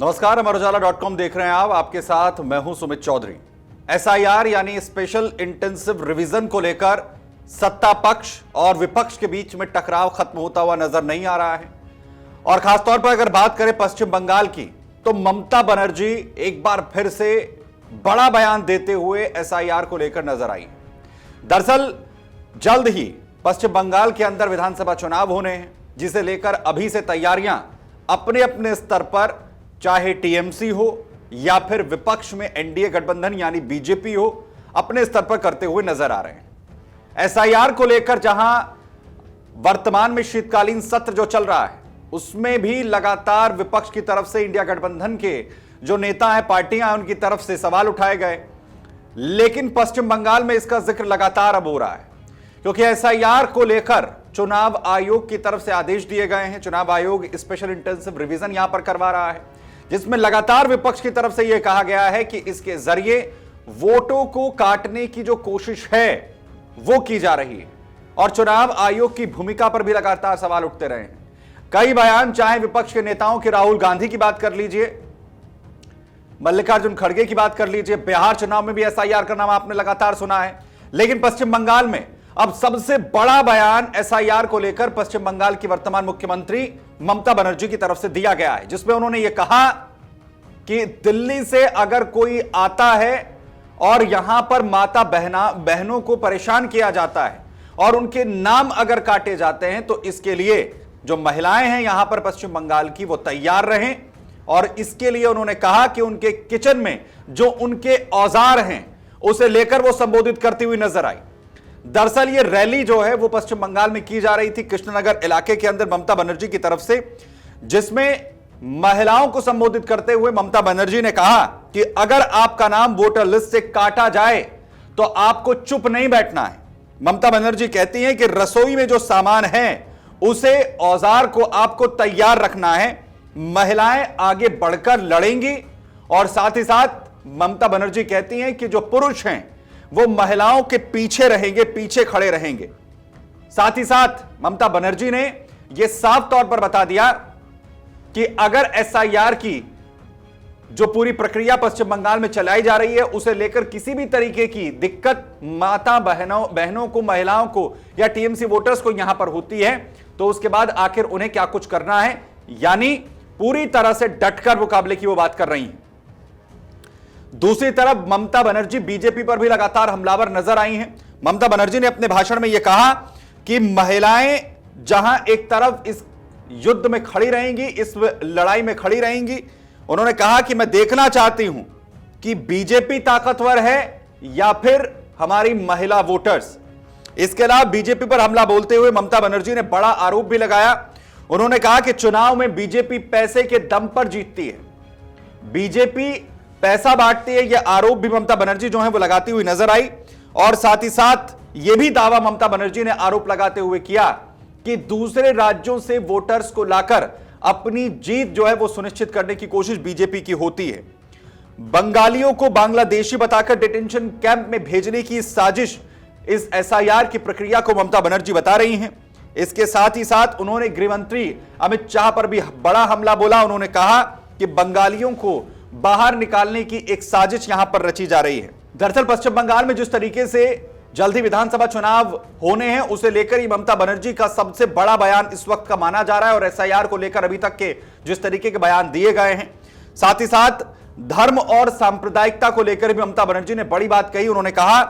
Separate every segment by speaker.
Speaker 1: नमस्कार, अमरउजाला.com देख रहे हैं आप। आपके साथ मैं हूं सुमित चौधरी। एसआईआर यानी स्पेशल इंटेंसिव रिवीजन को लेकर सत्ता पक्ष और विपक्ष के बीच में टकराव खत्म होता हुआ नजर नहीं आ रहा है। और खासतौर पर अगर बात करें पश्चिम बंगाल की, तो ममता बनर्जी एक बार फिर से बड़ा बयान देते हुए एसआईआर को लेकर नजर आई। दरअसल जल्द ही पश्चिम बंगाल के अंदर विधानसभा चुनाव होने हैं, जिसे लेकर अभी से तैयारियां अपने अपने स्तर पर, चाहे टीएमसी हो या फिर विपक्ष में एनडीए गठबंधन यानी बीजेपी हो, अपने स्तर पर करते हुए नजर आ रहे हैं। एसआईआर को लेकर जहां वर्तमान में शीतकालीन सत्र जो चल रहा है, उसमें भी लगातार विपक्ष की तरफ से इंडिया गठबंधन के जो नेता हैं, पार्टियां हैं, उनकी तरफ से सवाल उठाए गए। लेकिन पश्चिम बंगाल में इसका जिक्र लगातार अब हो रहा है, क्योंकि एसआईआर को लेकर चुनाव आयोग की तरफ से आदेश दिए गए हैं। चुनाव आयोग स्पेशल इंटेंसिव रिवीजन यहां पर करवा रहा है, जिसमें लगातार विपक्ष की तरफ से यह कहा गया है कि इसके जरिए वोटों को काटने की जो कोशिश है वो की जा रही है। और चुनाव आयोग की भूमिका पर भी लगातार सवाल उठते रहे हैं। कई बयान, चाहे विपक्ष के नेताओं के राहुल गांधी की बात कर लीजिए, मल्लिकार्जुन खड़गे की बात कर लीजिए, बिहार चुनाव में भी एसआईआर का नाम आपने लगातार सुना है। लेकिन पश्चिम बंगाल में अब सबसे बड़ा बयान एसआईआर को लेकर पश्चिम बंगाल की वर्तमान मुख्यमंत्री ममता बनर्जी की तरफ से दिया गया है, जिसमें उन्होंने यह कहा कि दिल्ली से अगर कोई आता है और यहां पर माता बहनों को परेशान किया जाता है और उनके नाम अगर काटे जाते हैं, तो इसके लिए जो महिलाएं हैं यहां पर पश्चिम बंगाल की, वो तैयार रहें। और इसके लिए उन्होंने कहा कि उनके किचन में जो उनके औजार हैं उसे लेकर वो संबोधित करती हुई नजर आई। दरअसल ये रैली जो है वो पश्चिम बंगाल में की जा रही थी, कृष्णनगर इलाके के अंदर ममता बनर्जी की तरफ से, जिसमें महिलाओं को संबोधित करते हुए ममता बनर्जी ने कहा कि अगर आपका नाम वोटर लिस्ट से काटा जाए तो आपको चुप नहीं बैठना है। ममता बनर्जी कहती हैं कि रसोई में जो सामान है उसे, औजार को आपको तैयार रखना है। महिलाएं आगे बढ़कर लड़ेंगी। और साथ ही साथ ममता बनर्जी कहती हैं कि जो पुरुष हैं वो महिलाओं के पीछे रहेंगे, पीछे खड़े रहेंगे। साथ ही साथ ममता बनर्जी ने यह साफ तौर पर बता दिया कि अगर एसआईआर की जो पूरी प्रक्रिया पश्चिम बंगाल में चलाई जा रही है, उसे लेकर किसी भी तरीके की दिक्कत माता बहनों को, महिलाओं को या टीएमसी वोटर्स को यहां पर होती है, तो उसके बाद आखिर उन्हें क्या कुछ करना है, यानी पूरी तरह से डटकर मुकाबले की वो बात कर रही हैं। दूसरी तरफ ममता बनर्जी बीजेपी पर भी लगातार हमलावर नजर आई हैं। ममता बनर्जी ने अपने भाषण में यह कहा कि महिलाएं जहां एक तरफ इस युद्ध में खड़ी रहेंगी, इस लड़ाई में खड़ी रहेंगी, उन्होंने कहा कि मैं देखना चाहती हूं कि बीजेपी ताकतवर है या फिर हमारी महिला वोटर्स। इसके अलावा बीजेपी पर हमला बोलते हुए ममता बनर्जी ने बड़ा आरोप भी लगाया। उन्होंने कहा कि चुनाव में बीजेपी पैसे के दम पर जीतती है, बीजेपी पैसा बांटती है। यह आरोप भी ममता बनर्जी जो है वो लगाती हुई नजर आई। और साथ ही साथ यह भी दावा ममता बनर्जी ने आरोप लगाते हुए किया कि दूसरे राज्यों से वोटर्स को लाकर अपनी जीत जो है वो सुनिश्चित करने की कोशिश बीजेपी की होती है। बंगालियों को बांग्लादेशी बताकर डिटेंशन कैंप में भेजने की साजिश इस एसआईआर की प्रक्रिया को ममता बनर्जी बता रही हैं। इसके साथ ही साथ उन्होंने गृहमंत्री अमित शाह पर भी बड़ा हमला बोला। उन्होंने कहा कि बंगालियों को बाहर निकालने की एक साजिश यहां पर रची जा रही है। दरअसल पश्चिम बंगाल में जिस तरीके से जल्द ही विधानसभा चुनाव होने हैं, उसे लेकर ही ममता बनर्जी का सबसे बड़ा बयान इस वक्त का माना जा रहा है। और एसआईआर को लेकर अभी तक के जिस तरीके के बयान दिए गए हैं, साथ ही साथ धर्म और सांप्रदायिकता को लेकर भी ममता बनर्जी ने बड़ी बात कही। उन्होंने कहा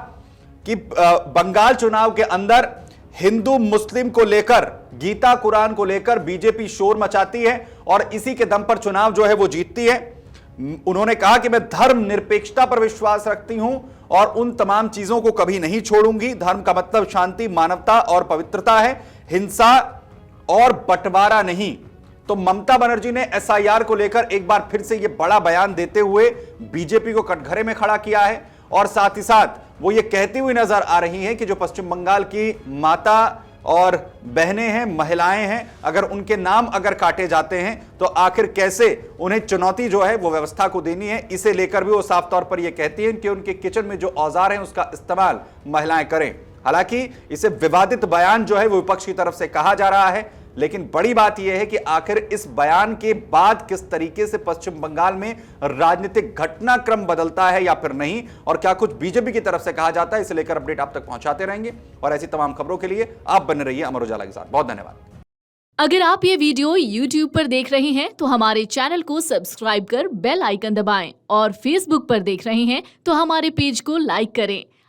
Speaker 1: कि बंगाल चुनाव के अंदर हिंदू मुस्लिम को लेकर, गीता कुरान को लेकर बीजेपी शोर मचाती है और इसी के दम पर चुनाव जो है वो जीतती है। उन्होंने कहा कि मैं धर्म निरपेक्षता पर विश्वास रखती हूं और उन तमाम चीजों को कभी नहीं छोड़ूंगी। धर्म का मतलब शांति, मानवता और पवित्रता है, हिंसा और बंटवारा नहीं। तो ममता बनर्जी ने एसआईआर को लेकर एक बार फिर से यह बड़ा बयान देते हुए बीजेपी को कटघरे में खड़ा किया है। और साथ ही साथ वो ये कहती हुई नजर आ रही है कि जो पश्चिम बंगाल की माता और बहनें हैं, महिलाएं हैं, अगर उनके नाम अगर काटे जाते हैं तो आखिर कैसे उन्हें चुनौती जो है वो व्यवस्था को देनी है। इसे लेकर भी वो साफ तौर पर ये कहती हैं कि उनके किचन में जो औजार हैं उसका इस्तेमाल महिलाएं करें। हालांकि इसे विवादित बयान जो है वो विपक्ष की तरफ से कहा जा रहा है, लेकिन बड़ी बात यह है कि आखिर इस बयान के बाद किस तरीके से पश्चिम बंगाल में राजनीतिक घटनाक्रम बदलता है या फिर नहीं, और क्या कुछ बीजेपी की तरफ से कहा जाता है, इसे लेकर अपडेट आप तक पहुंचाते रहेंगे। और ऐसी तमाम खबरों के लिए आप बने रहिए अमर उजाला के साथ। बहुत धन्यवाद।
Speaker 2: अगर आप ये वीडियो YouTube पर देख रहे हैं तो हमारे चैनल को सब्सक्राइब कर बेल आइकन दबाएं, और Facebook पर देख रहे हैं तो हमारे पेज को लाइक करें।